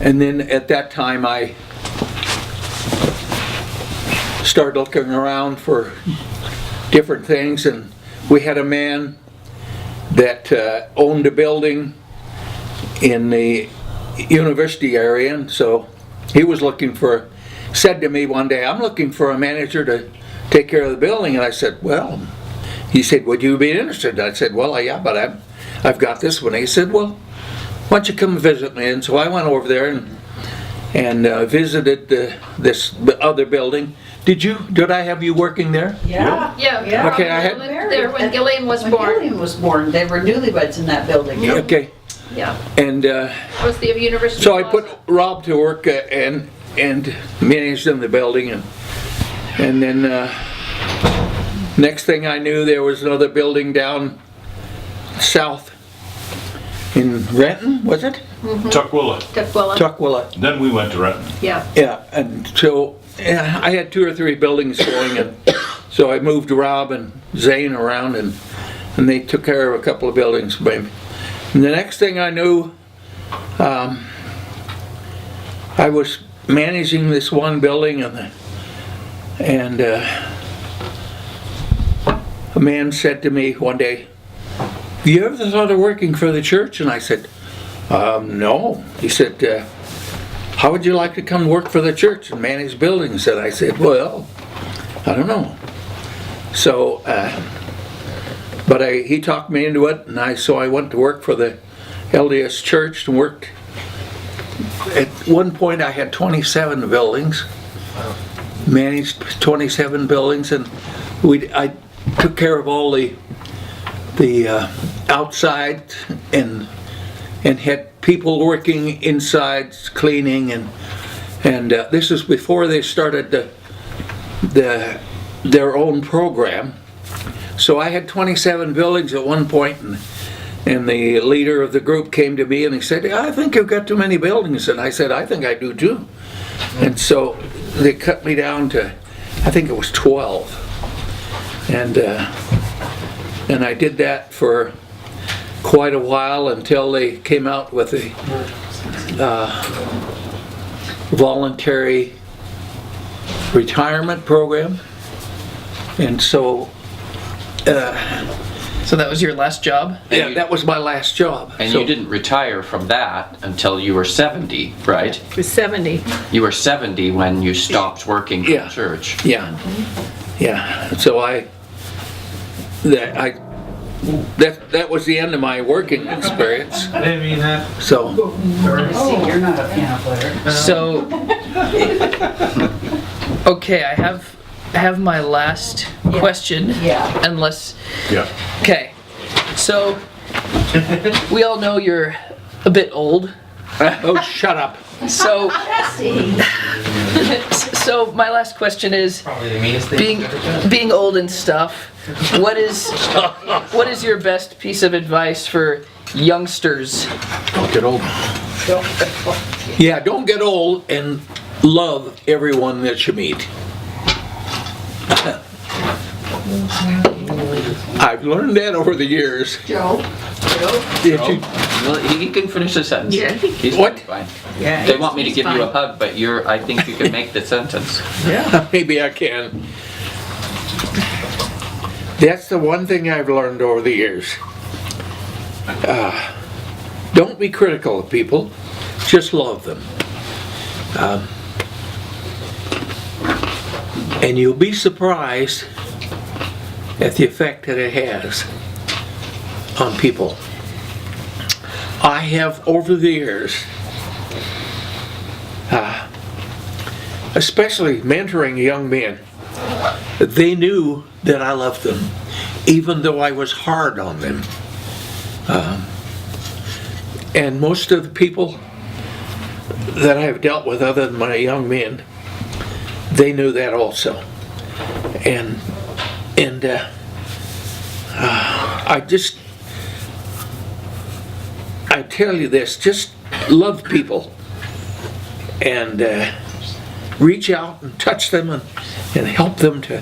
And then at that time I started looking around for different things, and we had a man that owned a building in the university area, and so he was said to me one day, "I'm looking for a manager to take care of the building." And I said, well, he said, "Would you be interested?" I said, "Well, yeah, but I've got this one." He said, "Well, why don't you come visit me?" And so I went over there and visited this other building. Did I have you working there? Yeah. Yeah. Okay, I had- lived there when Gillian was When born. Gillian was born, they were newlyweds in that building. Okay, Yeah. and Was the University so I Plaza. put Rob to work and managed in the building, and then next thing I knew, there was another building down south in Renton, was it? Tukwila. Tukwila. Tukwila. Then we went to Renton. Yeah. Yeah, and so I had 2 or 3 buildings going, and so I moved Rob and Zane around, and they took care of a couple of buildings for me. And the next thing I knew, I was managing this one building, and a man said to me one day, "Have you ever thought of working for the church?" And I said, "No." He said, "How would you like to come work for the church and manage buildings?" And I said, "Well, I don't know." So, but he talked me into it, and so I went to work for the LDS Church and worked. At one point, I had 27 buildings, managed 27 buildings, and I took care of all the outside and had people working inside, cleaning, and this is before they started their own program. So I had 27 buildings at one point, and the leader of the group came to me and he said, "I think you've got too many buildings." And I said, "I think I do too." And so they cut me down to, I think it was 12. And I did that for quite a while until they came out with a voluntary retirement program. And so So that was your last job? yeah, that was my last job. And So- you didn't retire from that until you were 70, right? It was 70. You were 70 when you stopped working for Yeah. the church. Yeah, yeah. So that was the end of my working experience. I didn't mean that. So See, you're not a piano player. So, okay, I have my last question. Yeah. Unless, Yeah. okay, so we all know you're a bit old. oh, shut up. So, so my last question is, Probably the meanest thing you've ever done. being old and stuff, what is your best piece of advice for youngsters? Don't get old. Yeah, don't get old, and love everyone that you meet. I've learned that over the years. Joe? Did you- Well, he can finish the sentence. Yeah. He's What? fine. Yeah. They want me to he's give you a fine. hug, but I think you can make the sentence. Maybe I can. That's the one thing I've learned over the years. Don't be critical of people, just love them. And you'll be surprised at the effect that it has on people. I have, over the years, especially mentoring young men, they knew that I loved them, even though I was hard on them. And most of the people that I have dealt with, other than my young men, they knew that also. And I tell you this, just love people and reach out and touch them and help them to